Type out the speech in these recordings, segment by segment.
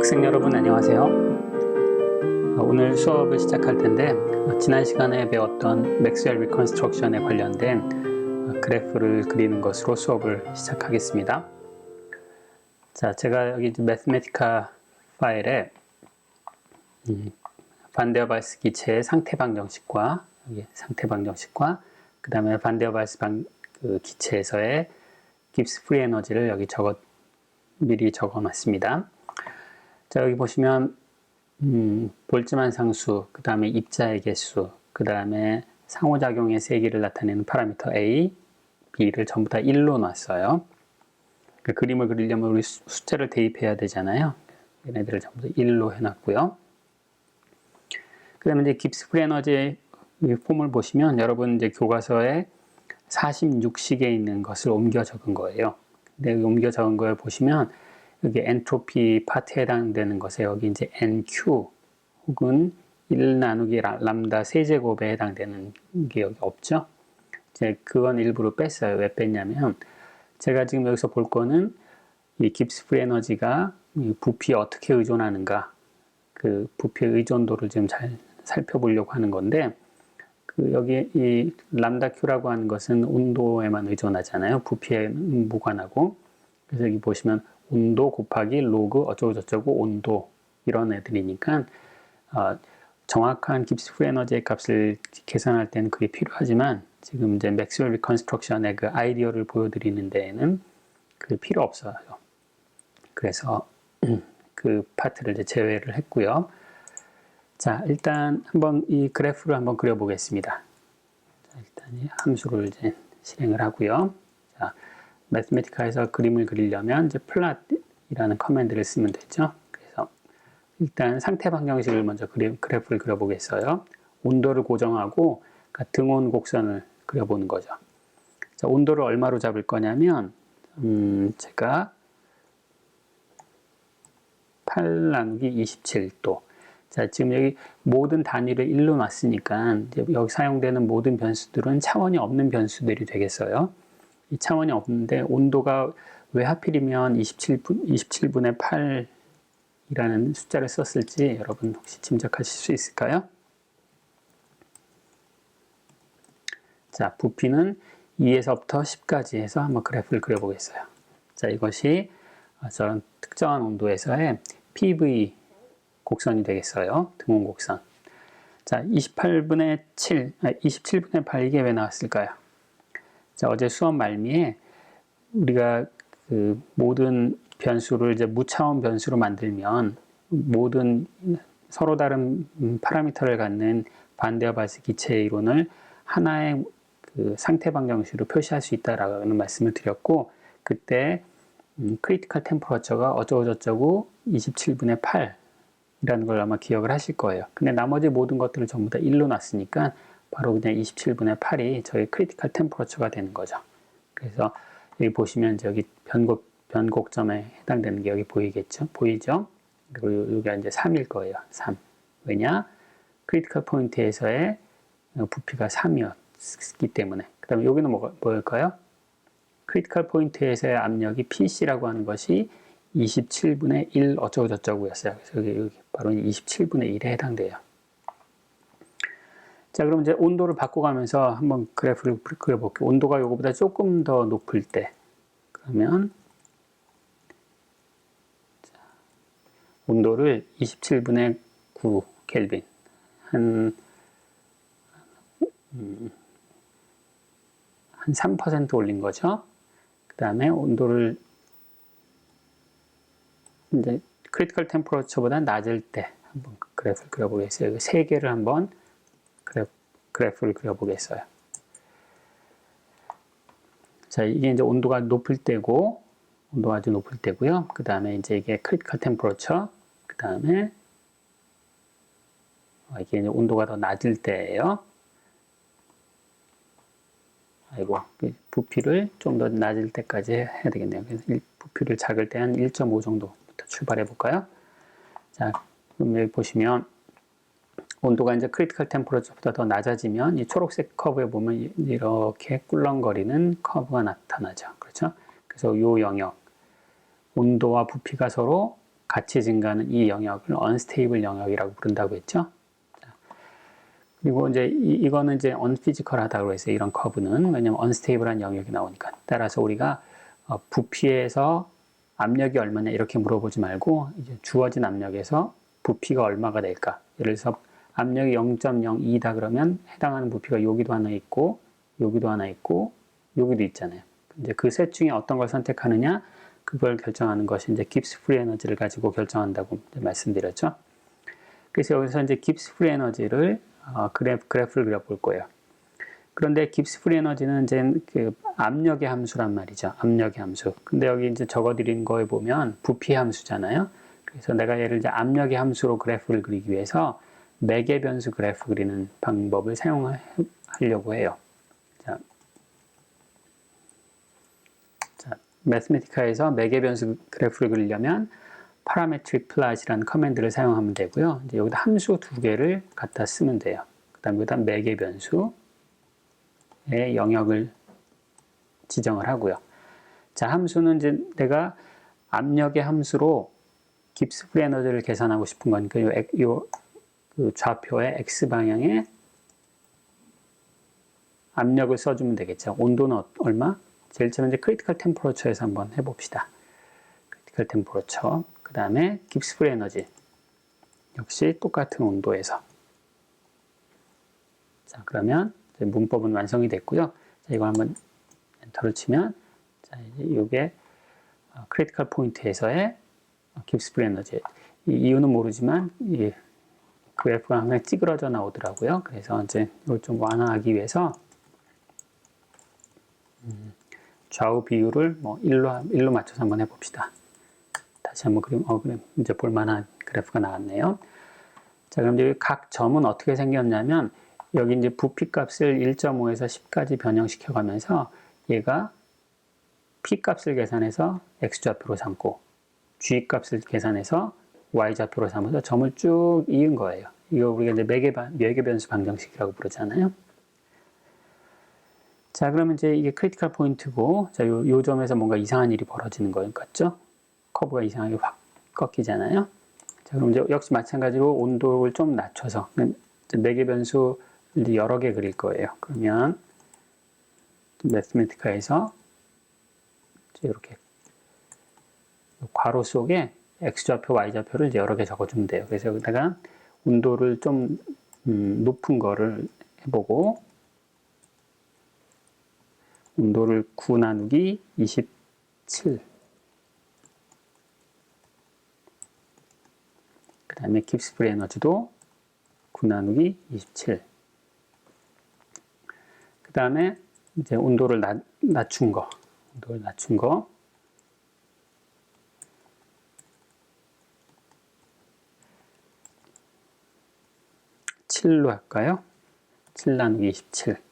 학생 여러분 안녕하세요. 오늘 수업을 시작할 텐데 지난 시간에 배웠던 맥스웰 리컨스트럭션에 관련된 그래프를 그리는 것으로 수업을 시작하겠습니다. 자, 제가 여기 매스메티카 파일에 반데어발스 기체의 상태 방정식과 그 다음에 반데어발스 기체에서의 깁스 프리 에너지를 여기 미리 적어놨습니다. 자, 여기 보시면 볼츠만 상수, 그 다음에 입자의 개수, 그 다음에 상호작용의 세기를 나타내는 파라미터 A, B를 전부 다 1로 놨어요. 그 그림을 그리려면 우리 숫자를 대입해야 되잖아요. 얘네들을 전부 다 1로 해놨고요. 그 다음에 이제 깁스 프리 에너지의 폼을 보시면 여러분 이제 교과서에 46식에 있는 것을 옮겨 적은 거예요. 근데 옮겨 적은 걸 보시면 여기 엔트로피 파트에 해당되는 것에 여기 이제 NQ 혹은 1 나누기 람다 세제곱에 해당되는 게 여기 없죠. 이제 그건 일부러 뺐어요. 왜 뺐냐면 제가 지금 여기서 볼 거는 이 깁스 프리 에너지가 이 부피에 어떻게 의존하는가, 그 부피의 의존도를 좀 잘 살펴보려고 하는 건데, 그 여기 이 람다 Q라고 하는 것은 온도에만 의존하잖아요. 부피에 무관하고. 그래서 여기 보시면 온도 곱하기 로그 어쩌고 저쩌고 온도 이런 애들이니까 정확한 깁스 프리 에너지의 값을 계산할 때는 그게 필요하지만 지금 이제 맥스웰 리컨스트럭션의 그 아이디어를 보여드리는 데에는 그게 필요 없어요. 그래서 그 파트를 이제 제외를 했고요. 자, 일단 한번 이 그래프를 한번 그려보겠습니다. 자, 일단 이 함수를 이제 실행을 하고요. 자, 매스메티카에서 그림을 그리려면 이제 플롯이라는 커맨드를 쓰면 되죠. 그래서 일단 상태 방정식을 먼저 그래프를 그려보겠어요. 온도를 고정하고 그러니까 등온 곡선을 그려보는 거죠. 자, 온도를 얼마로 잡을 거냐면 제가 8 나누기 27도. 자, 지금 여기 모든 단위를 1로 놨으니까 여기 사용되는 모든 변수들은 차원이 없는 변수들이 되겠어요. 이 차원이 없는데 온도가 왜 하필이면 27분의 8이라는 숫자를 썼을지 여러분 혹시 짐작하실 수 있을까요? 자, 부피는 2에서부터 10까지 해서 한번 그래프를 그려보겠어요. 자, 이것이 저런 특정한 온도에서의 PV 곡선이 되겠어요. 등온 곡선. 자, 27분의 8 이게 왜 나왔을까요? 자, 어제 수업 말미에 우리가 그 모든 변수를 이제 무차원 변수로 만들면 모든 서로 다른 파라미터를 갖는 반데어발스 기체의 이론을 하나의 그 상태 방정식으로 표시할 수 있다라는 말씀을 드렸고, 그때 크리티컬 템퍼러처가 어쩌고저쩌고 27분의 8이라는 걸 아마 기억을 하실 거예요. 근데 나머지 모든 것들을 전부 다 1로 놨으니까 바로 그냥 27분의 8이 저희 크리티컬 템퍼러처가 되는 거죠. 그래서 여기 보시면 이제 여기 변곡점에 해당되는 게 여기 보이겠죠? 보이죠? 그리고 여기가 이제 3일 거예요. 3. 왜냐? 크리티컬 포인트에서의 부피가 3이었기 때문에. 그 다음에 여기는 뭐일까요? 크리티컬 포인트에서의 압력이 PC라고 하는 것이 27분의 1 어쩌고 저쩌고였어요. 그래서 여기 바로 27분의 1에 해당돼요. 자, 그럼 이제 온도를 바꿔가면서 한번 그래프를 그려볼게요. 온도가 이거보다 조금 더 높을 때, 그러면 온도를 27분의 9 켈빈, 한 3% 올린 거죠. 그 다음에 온도를 이제 크리티컬 템퍼러처보다 낮을 때 한번 그래프를 그려보겠어요. 세 개를 한번 그래프를 그려보겠어요. 자, 이게 이제 온도가 높을 때고, 온도가 아주 높을 때고요. 그 다음에 이제 이게 크리티컬 템퍼러처, 그 다음에 이게 이제 온도가 더 낮을 때예요. 아이고, 부피를 좀 더 낮을 때까지 해야 되겠네요. 그래서 부피를 작을 때 한 1.5 정도부터 출발해 볼까요? 자, 그럼 여기 보시면 온도가 이제 크리티컬 템퍼러처보다 더 낮아지면 이 초록색 커브에 보면 이렇게 꿀렁거리는 커브가 나타나죠. 그렇죠? 그래서 이 영역, 온도와 부피가 서로 같이 증가하는 이 영역을 unstable 영역이라고 부른다고 했죠. 그리고 이제 이거는 이제 unphysical하다고 해서 이런 커브는 왜냐면 unstable한 영역이 나오니까. 따라서 우리가 부피에서 압력이 얼마냐 이렇게 물어보지 말고 이제 주어진 압력에서 부피가 얼마가 될까. 예를 들어서 압력이 0.02다 그러면 해당하는 부피가 여기도 하나 있고 여기도 하나 있고 여기도 있잖아요. 이제 그 셋 중에 어떤 걸 선택하느냐 그걸 결정하는 것이 이제 깁스 프리 에너지를 가지고 결정한다고 말씀드렸죠. 그래서 여기서 이제 깁스 프리 에너지를 그래프를 그려볼 거예요. 그런데 깁스 프리 에너지는 이제 그 압력의 함수란 말이죠. 압력의 함수. 근데 여기 이제 적어드린 거에 보면 부피의 함수잖아요. 그래서 내가 예를 들어 압력의 함수로 그래프를 그리기 위해서 매개 변수 그래프 그리는 방법을 사용하려고 해요. 자, 매스메티카에서 매개 변수 그래프를 그리려면 parametric plot이라는 커맨드를 사용하면 되고요. 이제 여기다 함수 두 개를 갖다 쓰면 돼요. 그 다음에 여기다 매개 변수의 영역을 지정을 하고요. 자, 함수는 이제 내가 압력의 함수로 깁스 프리 에너지를 계산하고 싶은 거니까 그 좌표의 X방향에 압력을 써주면 되겠죠. 온도는 얼마? 제일 처음에 이제 크리티컬 템퍼러처에서 한번 해봅시다. 크리티컬 템퍼러처. 그 다음에 깁스 프리 에너지. 역시 똑같은 온도에서. 자, 그러면 이제 문법은 완성이 됐고요. 자, 이거 한번 엔터를 치면, 자, 이제 이게 크리티컬 포인트에서의 깁스 프리 에너지. 이유는 모르지만, 이 그래프가 항상 찌그러져 나오더라고요. 그래서 이제 이걸 좀 완화하기 위해서 좌우 비율을 뭐 1로 맞춰서 한번 해봅시다. 다시 한번 그럼 이제 볼만한 그래프가 나왔네요. 자, 그럼 이제 각 점은 어떻게 생겼냐면 여기 이제 부피 값을 1.5에서 10까지 변형시켜 가면서 얘가 P 값을 계산해서 X좌표로 삼고 G 값을 계산해서 Y좌표로 삼아서 점을 쭉 이은 거예요. 이거 우리가 이제 매개 변수 방정식이라고 부르잖아요. 자, 그러면 이제 이게 크리티컬 포인트고, 자, 요 점에서 뭔가 이상한 일이 벌어지는 거 같죠? 커브가 이상하게 확 꺾이잖아요. 자, 그럼 이제 역시 마찬가지로 온도를 좀 낮춰서 매개 변수 여러 개 그릴 거예요. 그러면 매스메티카에서 이렇게 괄호 속에 X좌표, Y좌표를 이제 여러 개 적어주면 돼요. 그래서 여기다가 온도를 좀 높은 거를 해보고 온도를 9 나누기 27 그 다음에 깁스 프리 에너지도 9 나누기 27 그 다음에 이제 온도를 낮춘 거 7로 할까요? 7 나누기 27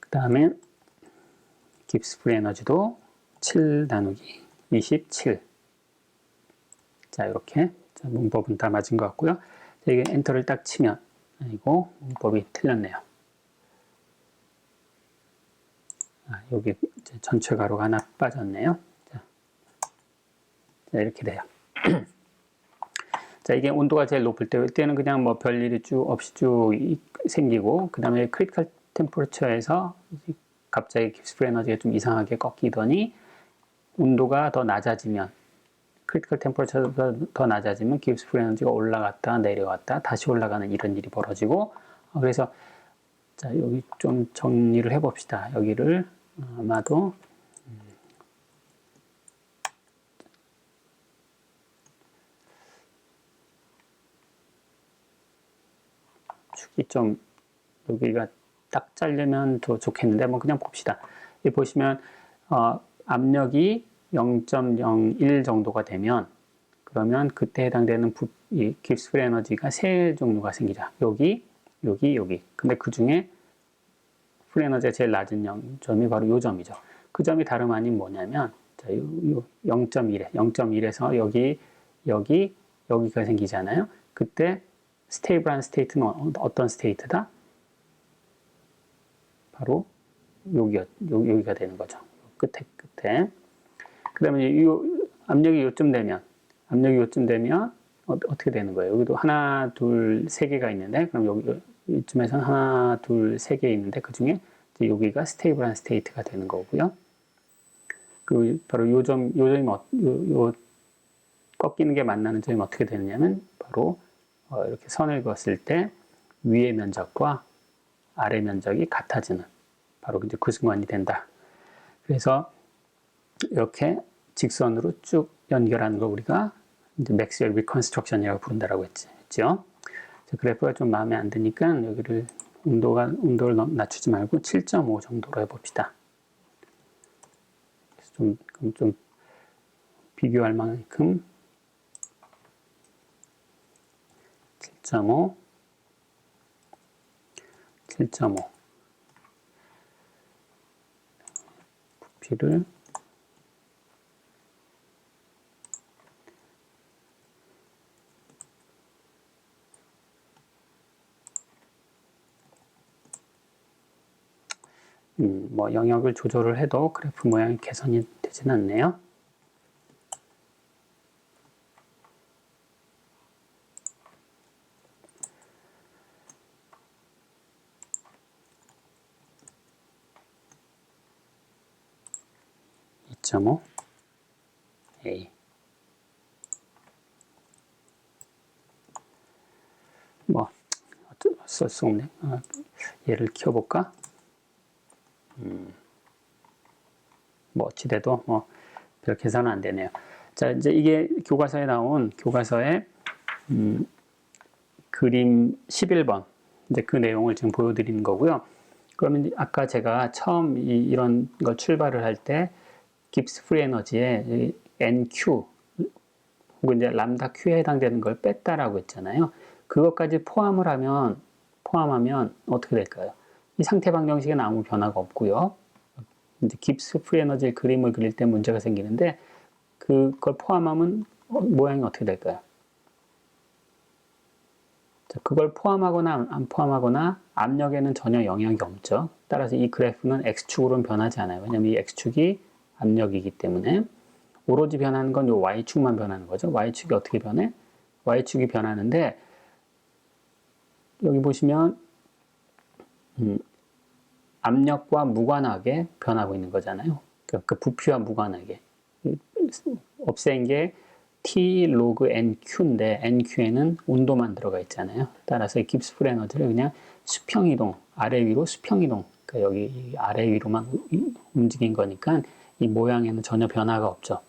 그 다음에 깁스 프리 에너지도 7 나누기 27 자, 이렇게 자, 문법은 다 맞은 것 같고요. 자, 이게 엔터를 딱 치면 아이고 문법이 틀렸네요. 여기 전체 가로가 하나 빠졌네요. 자, 이렇게 돼요. 자, 이게 온도가 제일 높을 때, 이때는 그냥 뭐 별일이 없이 생기고, 그 다음에 크리티컬 템퍼러처에서 갑자기 깁스 프리 에너지가 좀 이상하게 꺾이더니, 온도가 더 낮아지면, 크리티컬 템퍼러처가 더 낮아지면 깁스 프리 에너지가 올라갔다 내려갔다 다시 올라가는 이런 일이 벌어지고, 그래서, 자, 여기 좀 정리를 해봅시다. 여기를 아마도, 축이 좀 여기가 딱 자르면 더 좋겠는데 한번 그냥 봅시다. 여기 보시면 압력이 0.01 정도가 되면 그러면 그때 해당되는 이 깁스 프리 에너지가 세 종류가 생기죠. 여기. 근데 그 중에 프리 에너지가 제일 낮은 점이 바로 요 점이죠. 그 점이 다름 아닌 뭐냐면 자, 0.1에서 여기가 생기잖아요. 그때 스테이블한 스테이트는 어떤 스테이트다? 바로 여기가 되는 거죠. 끝에. 그 다음에 이 압력이 요쯤 되면 압력이 요쯤 되면 어떻게 되는 거예요? 여기도 하나, 둘, 세 개가 있는데, 그럼 여기 이쯤에서는 하나, 둘, 세 개 있는데 그 중에 여기가 스테이블한 스테이트가 되는 거고요. 그리고 바로 요 점이 꺾이는 게 만나는 점이 어떻게 되느냐면 바로 이렇게 선을 그었을 때 위의 면적과 아래 면적이 같아지는 바로 이제 그 순간이 된다. 그래서 이렇게 직선으로 쭉 연결하는 걸 우리가 이제 맥스웰 리컨스트럭션이라고 부른다라고 했죠. 그래프가 좀 마음에 안 드니까 여기를 온도를 낮추지 말고 7.5 정도로 해봅시다. 좀 비교할 만큼 7.5 부피를 뭐 영역을 조절을 해도 그래프 모양이 개선이 되지는 않네요. A 뭐 쓸 수 없네. 얘를 키워볼까? 뭐 어찌돼도 뭐 별 계산은 안 되네요. 자, 이제 이게 교과서에 나온 교과서의 그림 11번 이제 그 내용을 지금 보여드리는 거고요. 그러면 아까 제가 처음 이런 걸 출발을 할 때 깁스 프리 에너지에 NQ 혹은 이제 람다 Q에 해당되는 걸 뺐다라고 했잖아요. 그것까지 포함하면 어떻게 될까요? 이 상태 방정식에는 아무 변화가 없고요. 이제 깁스 프리 에너지의 그림을 그릴 때 문제가 생기는데 그걸 포함하면 모양이 어떻게 될까요? 자, 그걸 포함하거나 안 포함하거나 압력에는 전혀 영향이 없죠. 따라서 이 그래프는 X축으로는 변하지 않아요. 왜냐하면 이 X축이 압력이기 때문에 오로지 변하는 건 이 Y축만 변하는 거죠. Y축이 어떻게 변해? Y축이 변하는데 여기 보시면 압력과 무관하게 변하고 있는 거잖아요. 그 부피와 무관하게. 없앤 게 T 로그 NQ인데 NQ에는 온도만 들어가 있잖아요. 따라서 이 깁스 프리 에너지를 그냥 수평 이동, 아래 위로 수평 이동, 그러니까 여기 아래 위로만 움직인 거니까 이 모양에는 전혀 변화가 없죠.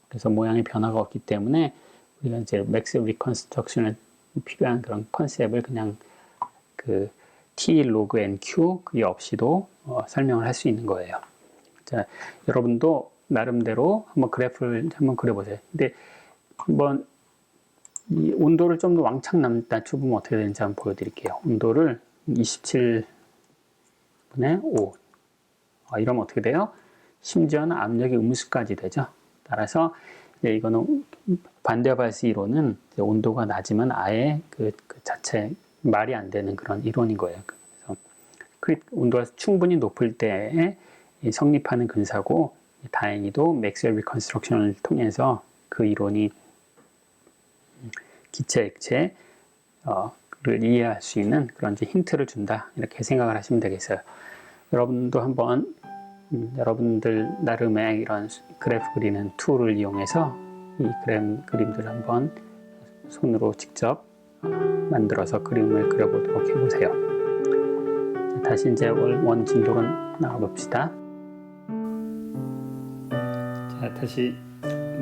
그래서 모양에 변화가 없기 때문에 우리가 이제 맥스웰 리컨스트럭션에 필요한 그런 컨셉을 그냥 그 T 로그 NQ 그게 없이도 설명을 할 수 있는 거예요. 자, 여러분도 나름대로 한번 그래프를 한번 그려보세요. 근데 한번 이 온도를 좀 더 왕창 낮춰보면 어떻게 되는지 한번 보여드릴게요. 온도를 27분의 5 이러면 어떻게 돼요? 심지어는 압력이 음수까지 되죠. 따라서 이거는 반데발스 이론은 온도가 낮으면 아예 그 자체 말이 안 되는 그런 이론인 거예요. 그래서 온도가 충분히 높을 때에 성립하는 근사고 다행히도 맥스웰 리컨스트럭션을 통해서 그 이론이 기체, 액체를 이해할 수 있는 그런 이제 힌트를 준다 이렇게 생각을 하시면 되겠어요. 여러분도 한번 여러분들 나름의 이런 그래프 그리는 툴을 이용해서 이 그림들을 한번 손으로 직접 만들어서 그림을 그려보도록 해보세요. 자, 다시 이제 원진도로 나가봅시다. 자, 다시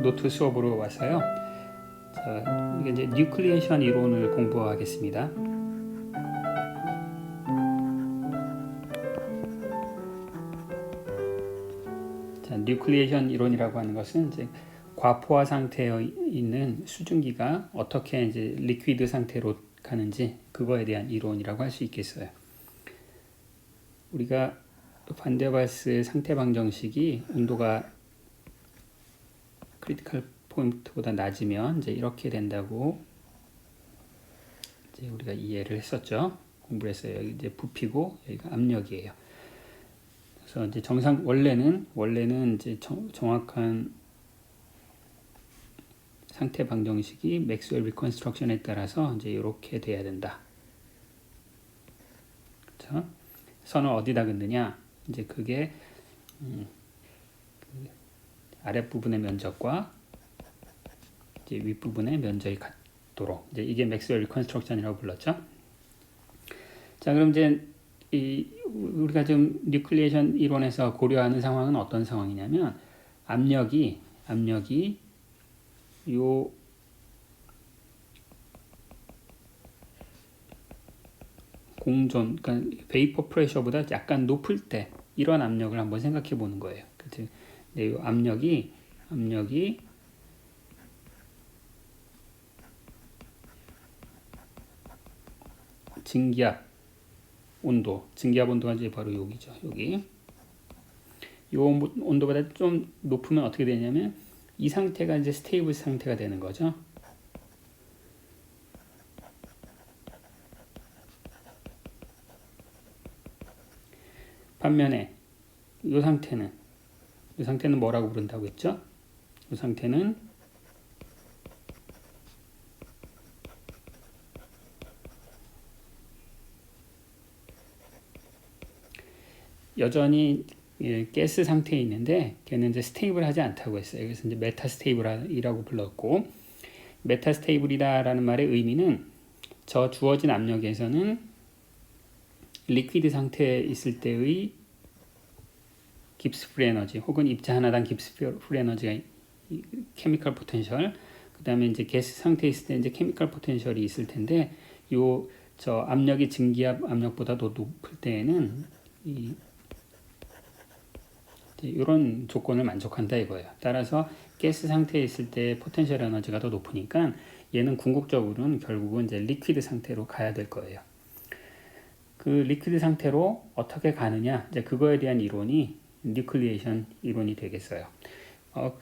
노트 수업으로 와서요. 자, 이게 이제 뉴클리에이션 이론을 공부하겠습니다. 자, 뉴클리에이션 이론이라고 하는 것은 이제 과포화 상태에 있는 수증기가 어떻게 이제 리퀴드 상태로 가는지 그거에 대한 이론이라고 할 수 있겠어요. 우리가 반데발스 상태 방정식이 온도가 크리티컬 포인트보다 낮으면 이제 이렇게 된다고 이제 우리가 이해를 했었죠. 공부를 했어요. 여기 이제 부피고 여기가 압력이에요. 그래서 이제 원래는 이제 정확한 상태 방정식이 맥스웰 리컨스트럭션에 따라서 이제 이렇게 돼야 된다. 그렇죠? 선을 어디다 긋느냐? 이제 그게 그 아랫부분의 면적과 이제 윗부분의 면적이 같도록 이제 이게 맥스웰 리컨스트럭션이라고 불렀죠. 자, 그럼 이제 우리가 좀 뉴클리에이션 이론에서 고려하는 상황은 어떤 상황이냐면 압력이 요 공존, 그러니까 베이퍼 프레셔보다 약간 높을 때 이런 압력을 한번 생각해 보는 거예요. 그치? 근데 이 압력이 증기압 온도가 이제 바로 여기죠. 여기. 이 온도보다 좀 높으면 어떻게 되냐면 이 상태가 이제 스테이블 상태가 되는 거죠. 반면에 이 상태는 뭐라고 부른다고 했죠? 이 상태는 여전히 가스 상태에 있는데 걔는 이제 스테이블하지 않다고 했어요. 그래서 이제 메타스테이블이라고 불렀고, 메타스테이블이다라는 말의 의미는 저 주어진 압력에서는 리퀴드 상태에 있을 때의 깁스 프리 에너지 혹은 입자 하나당 깁스 프리 에너지가 케미컬 포텐셜, 그다음에 이제 가스 상태에 있을 때 이제 케미컬 포텐셜이 있을 텐데 저 압력이 증기압 압력보다 더 높을 때에는 이런 조건을 만족한다 이거예요. 따라서 가스 상태에 있을 때 포텐셜 에너지가 더 높으니까 얘는 궁극적으로는 결국은 이제 리퀴드 상태로 가야 될 거예요. 그 리퀴드 상태로 어떻게 가느냐, 이제 그거에 대한 이론이 뉴클리에이션 이론이 되겠어요.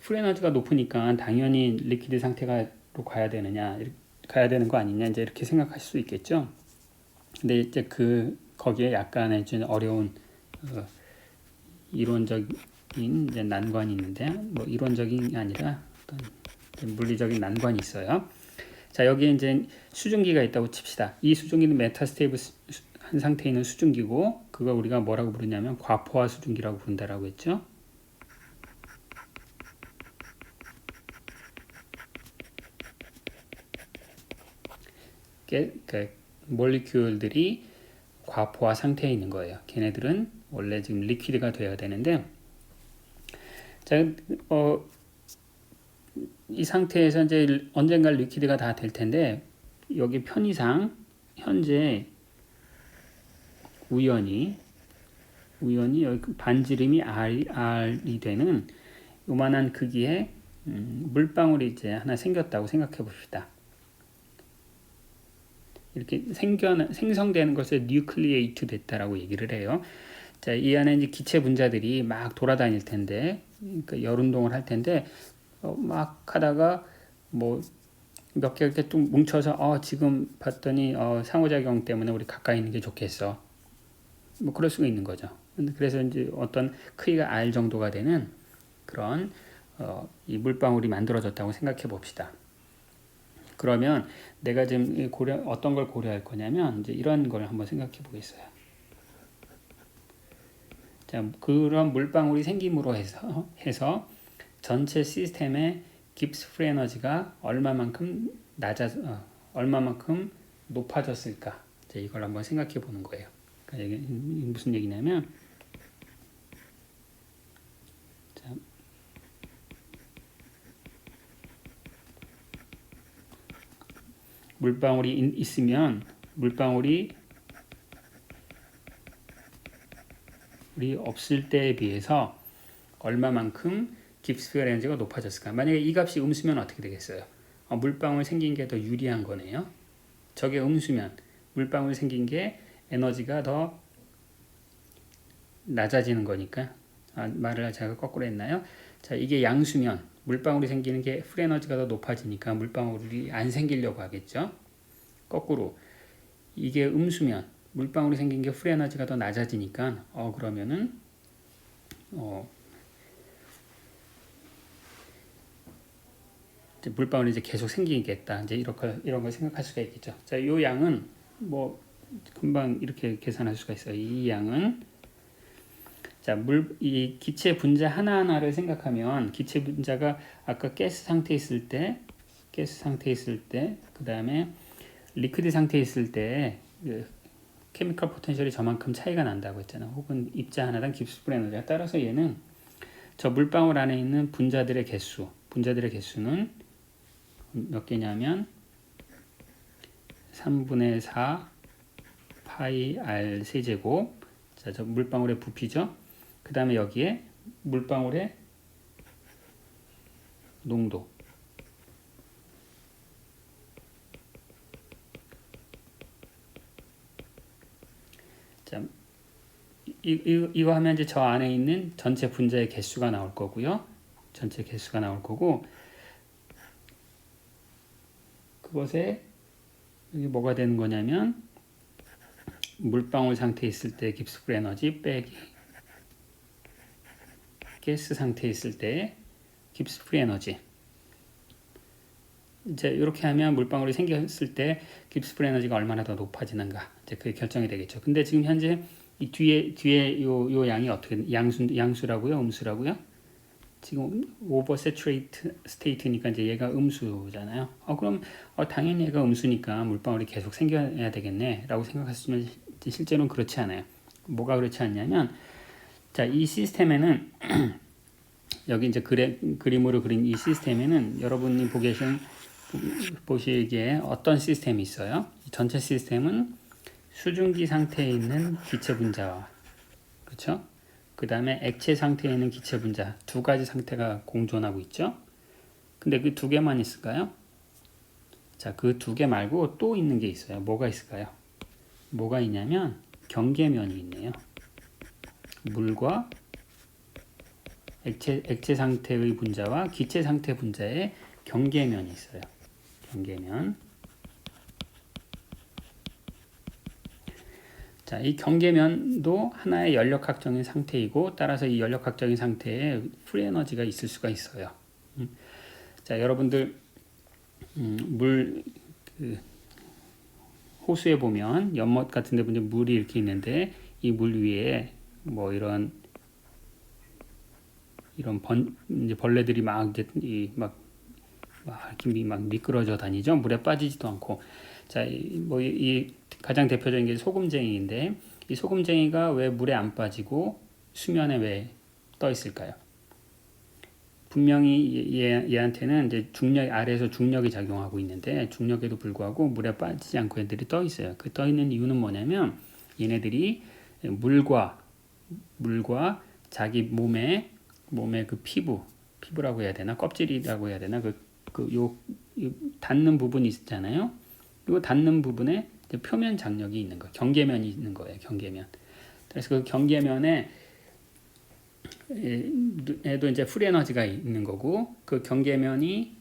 프리 에너지가 높으니까 당연히 리퀴드 상태로 가야 되는 거 아니냐, 이제 이렇게 생각하실 수 있겠죠. 근데 이제 거기에 약간의 좀 어려운 이론적인 이제 난관이 있는데, 뭐 이론적인 게 아니라 어떤 물리적인 난관이 있어요. 자, 여기에 이제 수증기가 있다고 칩시다. 이 수증기는 메타스테이블 한 상태에 있는 수증기고, 그거 우리가 뭐라고 부르냐면 과포화 수증기라고 부른다라고 했죠. 몰리큘들이 과포화 상태에 있는 거예요. 걔네들은 원래 지금 리퀴드가 돼야 되는데, 자, 이 상태에서 이제 언젠가 리퀴드가 다 될 텐데, 여기 편의상 현재 우연히 여기 반지름이 R이 되는 요만한 크기의 물방울이 이제 하나 생겼다고 생각해 봅시다. 이렇게 생성되는 것을 뉴클리에이트 됐다라고 얘기를 해요. 자, 이 안에 이제 기체 분자들이 막 돌아다닐 텐데, 그러니까 열 운동을 할 텐데, 막 하다가 뭐 몇 개 이렇게 좀 뭉쳐서 지금 봤더니 상호작용 때문에 우리 가까이 있는 게 좋겠어. 뭐 그럴 수가 있는 거죠. 그래서 이제 어떤 크기가 R 정도가 되는 그런 이 물방울이 만들어졌다고 생각해 봅시다. 그러면 내가 지금 어떤 걸 고려할 거냐면 이제 이런 걸 한번 생각해 보겠어요. 자, 그런 물방울이 생김으로 해서 전체 시스템의 깁스 프리 에너지가 얼마만큼 높아졌을까? 이제 이걸 한번 생각해 보는 거예요. 그러니까 이게 무슨 얘기냐면, 자, 물방울이 있으면 물방울이 우리 없을 때에 비해서 얼마만큼 깁스 프리 에너지가 높아졌을까? 만약에 이 값이 음수면 어떻게 되겠어요? 물방울 생긴 게 더 유리한 거네요. 저게 음수면 물방울 생긴 게 에너지가 더 낮아지는 거니까. 말을 제가 거꾸로 했나요? 자, 이게 양수면 물방울이 생기는 게 프리 에너지가 더 높아지니까 물방울이 안 생기려고 하겠죠. 거꾸로 이게 음수면 물방울이 생긴 게 프리 에너지가 더 낮아지니까 그러면은 이제 물방울이 이제 계속 생기겠다. 이제 이런 걸 생각할 수가 있겠죠. 자, 이 양은 뭐 금방 이렇게 계산할 수가 있어요. 이 양은 자, 이 기체 분자 하나하나를 생각하면 기체 분자가 아까 가스 상태에 있을 때, 그 다음에 리퀴드 상태에 있을 때 케미컬 포텐셜이 저만큼 차이가 난다고 했잖아. 혹은 입자 하나당 깁스풀 에너지가. 따라서 얘는 저 물방울 안에 있는 분자들의 개수는 몇 개냐면 3분의 4 파이 r 세제곱. 자, 저 물방울의 부피죠. 그 다음에 여기에 물방울의 농도. 자, 이거 하면 이제 저 안에 있는 전체 분자의 개수가 나올 거고요. 전체 개수가 나올 거고, 그것에 여기 뭐가 되는 거냐면 물방울 상태에 있을 때 깁스풀 에너지 빼기 가스 상태에 있을 때 깁스풀 에너지. 이제 이렇게 하면 물방울이 생겼을 때 깁스풀 에너지가 얼마나 더 높아지는가, 이제 그게 결정이 되겠죠. 근데 지금 현재 이 뒤에 요 양이 어떻게 양수라고요, 음수라고요? 지금 오버 세츄레이트 스테이트니까 이제 얘가 음수잖아요. 그럼 당연히 얘가 음수니까 물방울이 계속 생겨야 되겠네라고 생각하시면 실제로는 그렇지 않아요. 뭐가 그렇지 않냐면, 자, 이 시스템에는 여기 이제 그림으로 그린 이 시스템에는 여러분이 보시기에 어떤 시스템이 있어요? 전체 시스템은 수증기 상태에 있는 기체 분자와, 그렇죠? 그 다음에 액체 상태에 있는 기체 분자, 두 가지 상태가 공존하고 있죠. 근데 그 두 개만 있을까요? 자, 그 두 개 말고 또 있는 게 있어요. 뭐가 있을까요? 뭐가 있냐면 경계면이 있네요. 물과 액체 상태의 분자와 기체 상태 분자의 경계면이 있어요. 경계면. 자, 이 경계면도 하나의 연력학적인 상태이고, 따라서 이 연력학적인 상태에 프리 에너지가 있을 수가 있어요. 자, 여러분들 호수에 보면 연못 같은 데 보면 물이 이렇게 있는데, 이 물 위에 뭐 이런 이제 벌레들이 막 미끄러져 다니죠. 물에 빠지지도 않고. 자, 이 가장 대표적인 게 소금쟁이인데, 이 소금쟁이가 왜 물에 안 빠지고 수면에 왜 떠 있을까요? 분명히 얘한테는 이제 아래에서 중력이 작용하고 있는데, 중력에도 불구하고 물에 빠지지 않고 얘들이 떠 있어요. 그 떠 있는 이유는 뭐냐면, 얘네들이 물과 자기 몸의 그 피부라고 해야 되나, 껍질이라고 해야 되나, 요 닿는 부분이 있잖아요. 이 닿는 부분에 표면 장력이 있는 거예요. 경계면이 있는 거예요. 경계면. 그래서 그 경계면에 에도 이제 프리 에너지가 있는 거고, 그 경계면이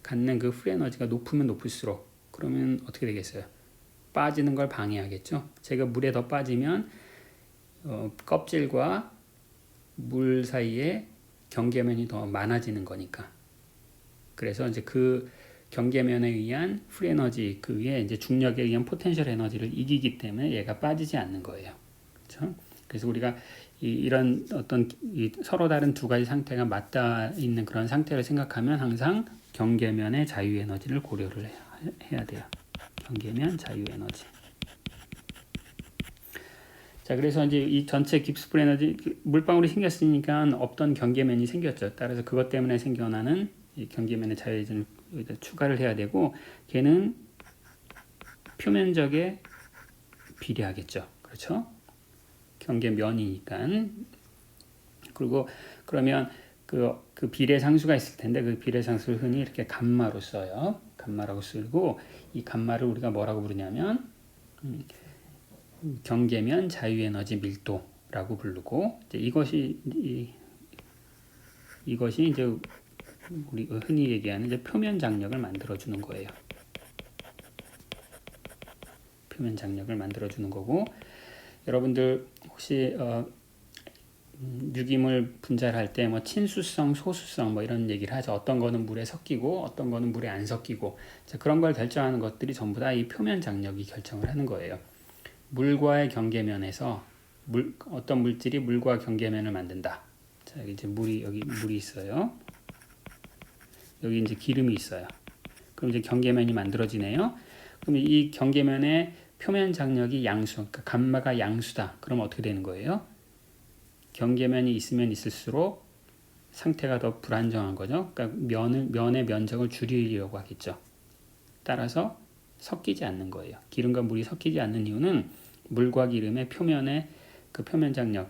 갖는 그 프리 에너지가 높으면 높을수록, 그러면 어떻게 되겠어요? 빠지는 걸 방해하겠죠. 제가 물에 더 빠지면 껍질과 물 사이에 경계면이 더 많아지는 거니까. 그래서 이제 그 경계면에 의한 프리 에너지, 그 위에 이제 중력에 의한 포텐셜 에너지를 이기기 때문에 얘가 빠지지 않는 거예요. 그렇죠? 그래서 우리가 이런 어떤 서로 다른 두 가지 상태가 맞닿아 있는 그런 상태를 생각하면 항상 경계면의 자유 에너지를 고려를 해야 돼요. 경계면 자유 에너지. 자, 그래서 이제 이 전체 깁스풀 에너지, 물방울이 생겼으니까 없던 경계면이 생겼죠. 따라서 그것 때문에 생겨나는 이 경계면의 자유 에너지를 추가를 해야 되고, 걔는 표면적에 비례하겠죠. 그렇죠? 경계면이니까. 그리고 그러면 그 비례상수가 있을 텐데, 그 비례상수를 흔히 이렇게 감마로 써요. 감마라고 쓰고, 이 감마를 우리가 뭐라고 부르냐면 경계면 자유에너지 밀도라고 부르고, 이제 이것이 이제 우리 흔히 얘기하는 이제 표면 장력을 만들어주는 거예요. 표면 장력을 만들어주는 거고, 여러분들 혹시 유기물 분자할 때 뭐 친수성, 소수성 뭐 이런 얘기를 하죠. 어떤 거는 물에 섞이고 어떤 거는 물에 안 섞이고 자, 그런 걸 결정하는 것들이 전부 다 이 표면 장력이 결정을 하는 거예요. 물과의 경계면에서 어떤 물질이 물과 경계면을 만든다. 자, 여기 이제 여기 물이 있어요. 여기 이제 기름이 있어요. 그럼 이제 경계면이 만들어지네요. 그럼 이 경계면의 표면 장력이 양수, 그러니까 감마가 양수다. 그럼 어떻게 되는 거예요? 경계면이 있으면 있을수록 상태가 더 불안정한 거죠. 그러니까 면의 면적을 줄이려고 하겠죠. 따라서 섞이지 않는 거예요. 기름과 물이 섞이지 않는 이유는 물과 기름의 표면의 그 표면 장력,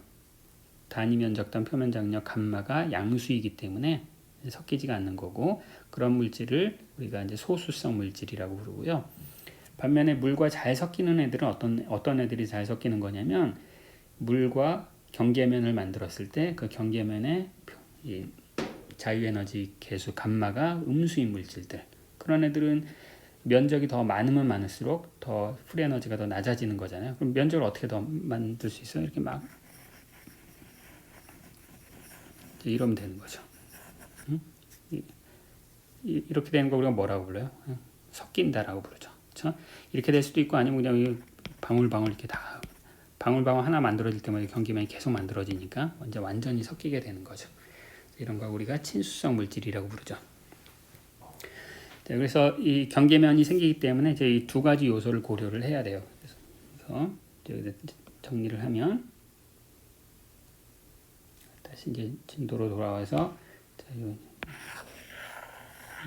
단위 면적당 표면 장력 감마가 양수이기 때문에 섞이지가 않는 거고, 그런 물질을 우리가 이제 소수성 물질이라고 부르고요. 반면에 물과 잘 섞이는 애들은 어떤 애들이 잘 섞이는 거냐면, 물과 경계면을 만들었을 때 그 경계면의 자유에너지 계수 감마가 음수인 물질들, 그런 애들은 면적이 더 많으면 많을수록 더 프리에너지가 더 낮아지는 거잖아요. 그럼 면적을 어떻게 더 만들 수 있어요? 이렇게 막 이러면 되는 거죠. 이렇게 되는 거 우리가 뭐라고 불러요? 섞인다라고 부르죠. 그렇죠? 이렇게 될 수도 있고, 아니면 그냥 방울방울 이렇게 다 방울방울 하나 만들어질 때마다 경계면이 계속 만들어지니까 이제 완전히 섞이게 되는 거죠. 이런 거 우리가 친수성 물질이라고 부르죠. 자, 그래서 이 경계면이 생기기 때문에 이제 이 두 가지 요소를 고려를 해야 돼요. 그래서 정리를 하면, 다시 이제 진도로 돌아와서, 자,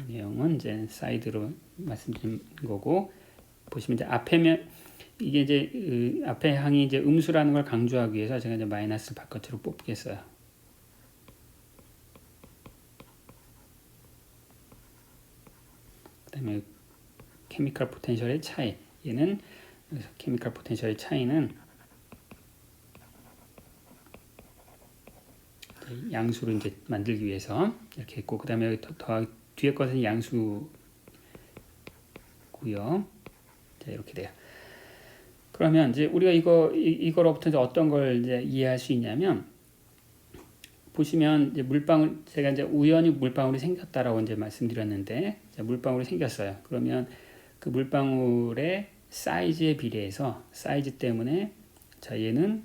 이 내용은 이제 사이드로 말씀드린 거고, 보시면 이제 앞에면 이게 이제 앞에 항이 이제 음수라는 걸 강조하기 위해서 제가 이제 마이너스 바깥으로 뽑겠어요. 그다음에 케미컬 포텐셜의 차이, 얘는 케미컬 포텐셜의 차이는 양수로 이제 만들기 위해서 이렇게 했고, 그다음에 더 뒤에 것은 양수고요. 자, 이렇게 돼요. 그러면 이제 우리가 이거로부터 이제 어떤 걸 이제 이해할 수 있냐면, 보시면 이제 물방울, 제가 이제 우연히 물방울이 생겼다라고 이제 말씀드렸는데, 물방울이 생겼어요. 그러면 그 물방울의 사이즈에 비례해서, 사이즈 때문에, 자, 얘는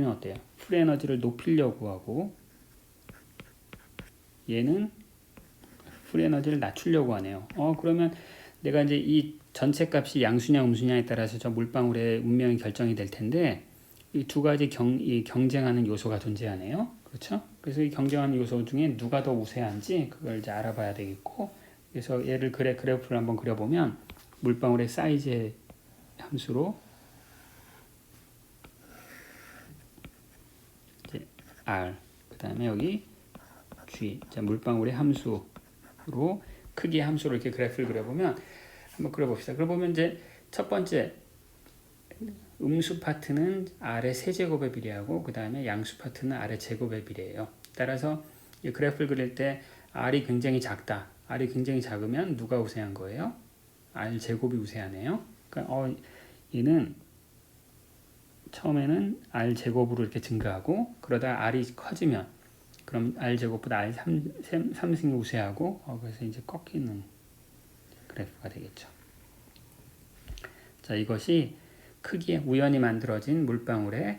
어때요? 프리에너지를 높이려고 하고, 얘는 프리에너지를 낮추려고 하네요. 그러면 내가 이제 이 전체 값이 양수냐 음수냐에 따라서 저 물방울의 운명이 결정이 될 텐데, 이 두 가지 경쟁하는 요소가 존재하네요. 그렇죠? 그래서 이 경쟁하는 요소 중에 누가 더 우세한지 그걸 이제 알아봐야 되겠고, 그래서 얘를 그래프를 한번 그려보면, 물방울의 사이즈의 함수로 이제 R, 그 다음에 여기 G, 자, 물방울의 함수로 크기의 함수로 이렇게 그래프를 그려보면, 한번 그려봅시다. 그려보면 이제 첫 번째 음수 파트는 R의 세제곱에 비례하고, 그 다음에 양수 파트는 R의 제곱에 비례해요. 따라서 이 그래프를 그릴 때 R이 굉장히 작다. R이 굉장히 작으면 누가 우세한 거예요? R 제곱이 우세하네요. 그러니까 얘는 처음에는 R 제곱으로 이렇게 증가하고, 그러다 R이 커지면 그럼 R 제곱보다 R 3승이 우세하고, 그래서 이제 꺾이는 그래프가 되겠죠. 자, 이것이 크기에 우연히 만들어진 물방울의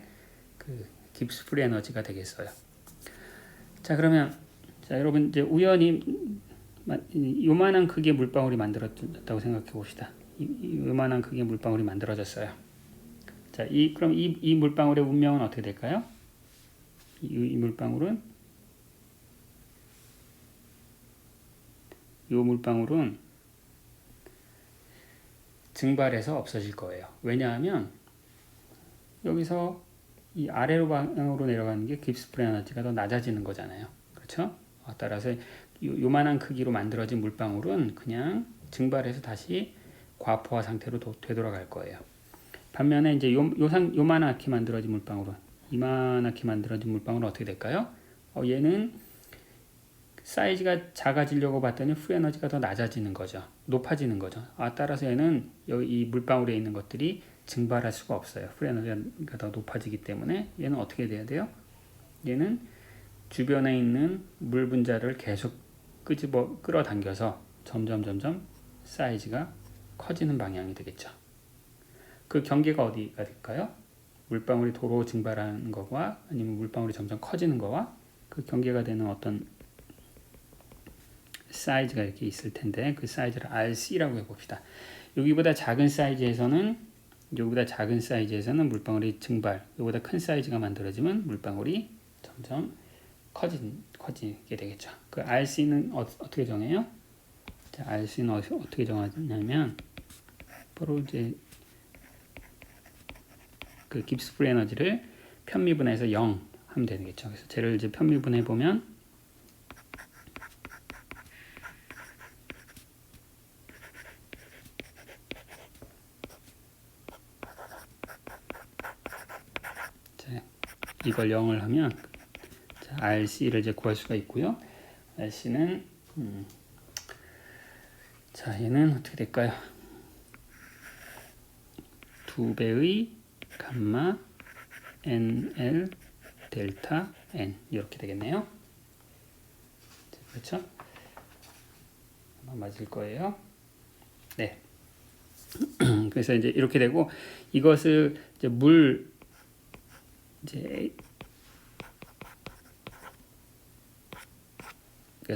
그 깁스 프리 에너지가 되겠어요. 자, 그러면 자, 여러분 이제 우연히 요만한 크기의 물방울이 만들어졌다고 생각해 봅시다. 요만한 크기의 물방울이 만들어졌어요. 자, 그럼 이 물방울의 운명은 어떻게 될까요? 이 물방울은 증발해서 없어질 거예요. 왜냐하면 여기서 이 아래로 방향으로 내려가는 게 깁스 프리 에너지가 더 낮아지는 거잖아요. 그렇죠? 따라서 요만한 크기로 만들어진 물방울은 그냥 증발해서 다시 과포화 상태로 되돌아갈 거예요. 반면에 이제 요만하게 만들어진 물방울은, 이만하게 만들어진 물방울은 어떻게 될까요? 얘는 사이즈가 작아지려고 봤더니 프리 에너지가 더 낮아지는 거죠. 높아지는 거죠. 따라서 얘는 이 물방울에 있는 것들이 증발할 수가 없어요. 프리 에너지가 더 높아지기 때문에 얘는 어떻게 돼야 돼요? 얘는 주변에 있는 물 분자를 계속 끌어당겨서 점점 사이즈가 커지는 방향이 되겠죠. 그 경계가 어디가 될까요? 물방울이 도로 증발하는 거와 아니면 물방울이 점점 커지는 거와 그 경계가 되는 어떤 사이즈가 이렇게 있을 텐데 그 사이즈를 RC라고 해봅시다. 여기보다 작은 사이즈에서는 물방울이 증발, 여기보다 큰 사이즈가 만들어지면 물방울이 점점 커지게 되겠죠. 그 RC는 어떻게 정해요? 자, RC는 어떻게 정하냐면 바로 이제 그 깁스 프리 에너지를 편미분해서 0 하면 되겠죠. 그래서 쟤를 이제 편미분해 보면 이걸 0을 하면 자, RC를 이제 구할 수가 있고요. RC는 자, 얘는 어떻게 될까요? 2배의 감마 NL 델타 N 이렇게 되겠네요. 자, 그렇죠? 아마 맞을 거예요. 네. 그래서 이제 이렇게 되고 이것을 이제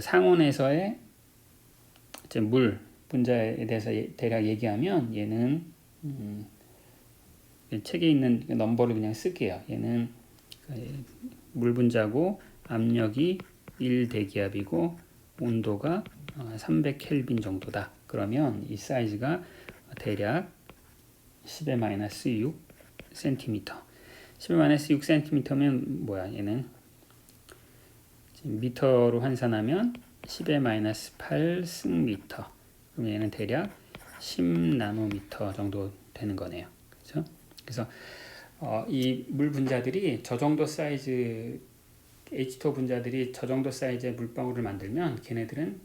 상온에서의 이제 물 분자에 대해서 대략 얘기하면 얘는 책에 있는 넘버를 그냥 쓸게요. 얘는 물 분자고 압력이 1대기압이고 온도가 300켈빈 정도다. 그러면 이 사이즈가 대략 10의 마이너스 6 cm. 10의 마이너스 6 cm면 뭐야? 얘는 미터로 환산하면 10의 마이너스 8 승미터. 그럼 얘는 대략 10나노미터 정도 되는 거네요. 그렇죠? 그래서 이 물 분자들이 저 정도 사이즈 H2O 분자들이 저 정도 사이즈의 물방울을 만들면 걔네들은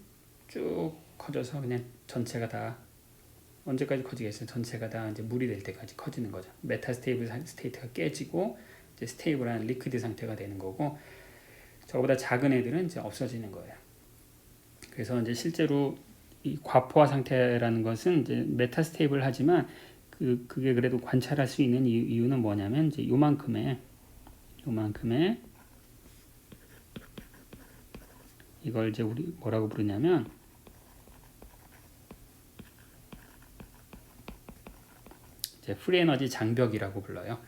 쭉 커져서 그냥 전체가 다 언제까지 커지겠어요? 전체가 다 이제 물이 될 때까지 커지는 거죠. 메타스테이블 스테이트가 깨지고 이제 스테이블한 리퀴드 상태가 되는 거고 저보다 작은 애들은 이제 없어지는 거예요. 그래서 이제 실제로 이 과포화 상태라는 것은 이제 메타스테이블 하지만 그게 그래도 관찰할 수 있는 이유는 뭐냐면 이제 요만큼의 이걸 이제 우리 뭐라고 부르냐면 이제 프리에너지 장벽이라고 불러요.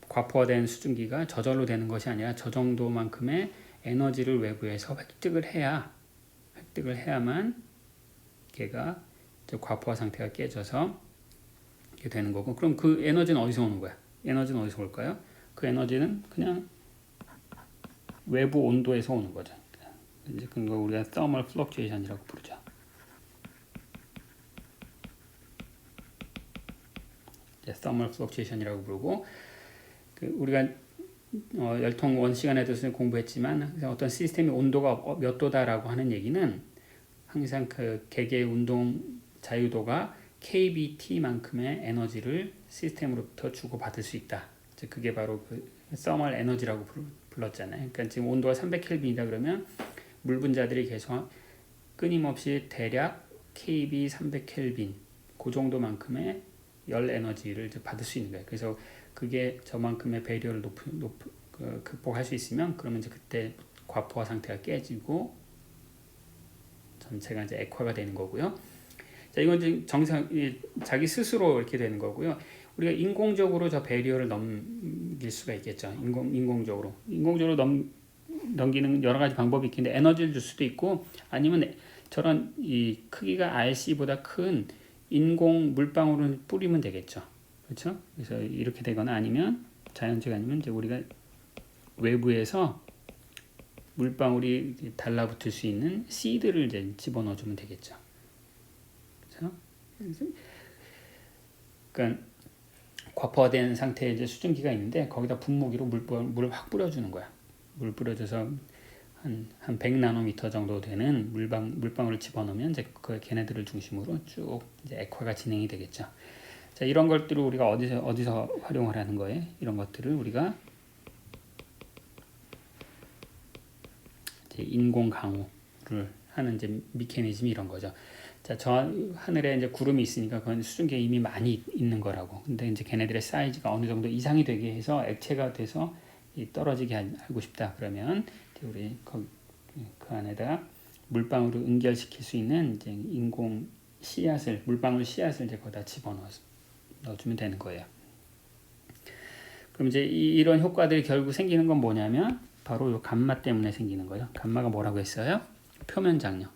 과포화된 수증기가 저절로 되는 것이 아니라 저 정도만큼의 에너지를 외부에서 획득을 해야만 걔가 이제 과포화 상태가 깨져서 이렇게 되는 거고 그럼 그 에너지는 어디서 오는 거야? 에너지는 어디서 올까요? 그 에너지는 그냥 외부 온도에서 오는 거죠. 이제 그거 우리가 thermal fluctuation이라고 부르죠. thermal fluctuation이라고 부르고 우리가 열통 원 시간에도 공부했지만 어떤 시스템의 온도가 몇 도다라고 하는 얘기는 항상 그 개개의 운동 자유도가 kBT만큼의 에너지를 시스템으로부터 주고받을 수 있다. 그게 바로 그 thermal 에너지라고 불렀잖아요. 그러니까 지금 온도가 300켈빈이다 그러면 물 분자들이 계속 끊임없이 대략 kB 300켈빈 그 정도만큼의 열 에너지를 받을 수 있는 거예요. 그래서 그게 저만큼의 배리어를 극복할 수 있으면 그러면 이제 그때 과포화 상태가 깨지고 전체가 이제 액화가 되는 거고요. 자, 이건 이제 자기 스스로 이렇게 되는 거고요. 우리가 인공적으로 저 배리어를 넘길 수가 있겠죠. 인공적으로 넘기는 여러 가지 방법이 있겠는데 에너지를 줄 수도 있고 아니면 저런 이 크기가 RC보다 큰 인공 물방울을 뿌리면 되겠죠. 그렇죠? 그래서 이렇게 되거나 아니면 자연적 아니면 이제 우리가 외부에서 물방울이 달라붙을 수 있는 시드를 이제 집어넣어 주면 되겠죠. 그렇죠? 그러니까 과포화된 상태의 이제 수증기가 있는데 거기다 분무기로 물을 확 뿌려주는 거야. 물 뿌려줘서 한 100나노미터 정도 되는 물방울을 집어넣으면 이제 걔네들을 중심으로 쭉 이제 액화가 진행이 되겠죠. 자, 이런 것들을 우리가 어디서 활용을 하는 거예요? 이런 것들을 우리가 이제 인공 강우를 하는 이제 메커니즘이 이런 거죠. 자, 저 하늘에 이제 구름이 있으니까 그건 수증기가 이미 많이 있는 거라고. 근데 이제 걔네들의 사이즈가 어느 정도 이상이 되게 해서 액체가 돼서 떨어지게 하고 싶다. 그러면 우리 그 안에다가 물방울을 응결시킬 수 있는 이제 인공 씨앗을, 물방울 씨앗을 이제 거기다 넣어주면 되는 거예요. 그럼 이제 이런 효과들이 결국 생기는 건 뭐냐면 바로 이 감마 때문에 생기는 거예요. 감마가 뭐라고 했어요? 표면 장력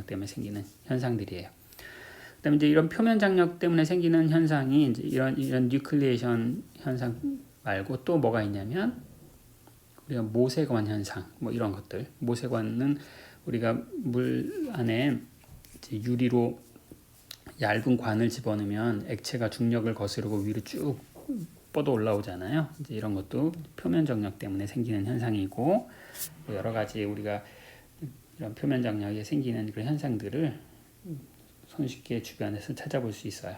때문에 생기는 현상들이에요. 그다음에 이제 이런 표면 장력 때문에 생기는 현상이 이제 이런 뉴클리에이션 현상 말고 또 뭐가 있냐면 우리가 모세관 현상 뭐 이런 것들. 모세관은 우리가 물 안에 이제 유리로 얇은 관을 집어넣으면 액체가 중력을 거스르고 위로 쭉 뻗어 올라오잖아요. 이제 이런 것도 표면 장력 때문에 생기는 현상이고 여러 가지 우리가 이런 표면 장력에 생기는 그런 현상들을 손쉽게 주변에서 찾아볼 수 있어요.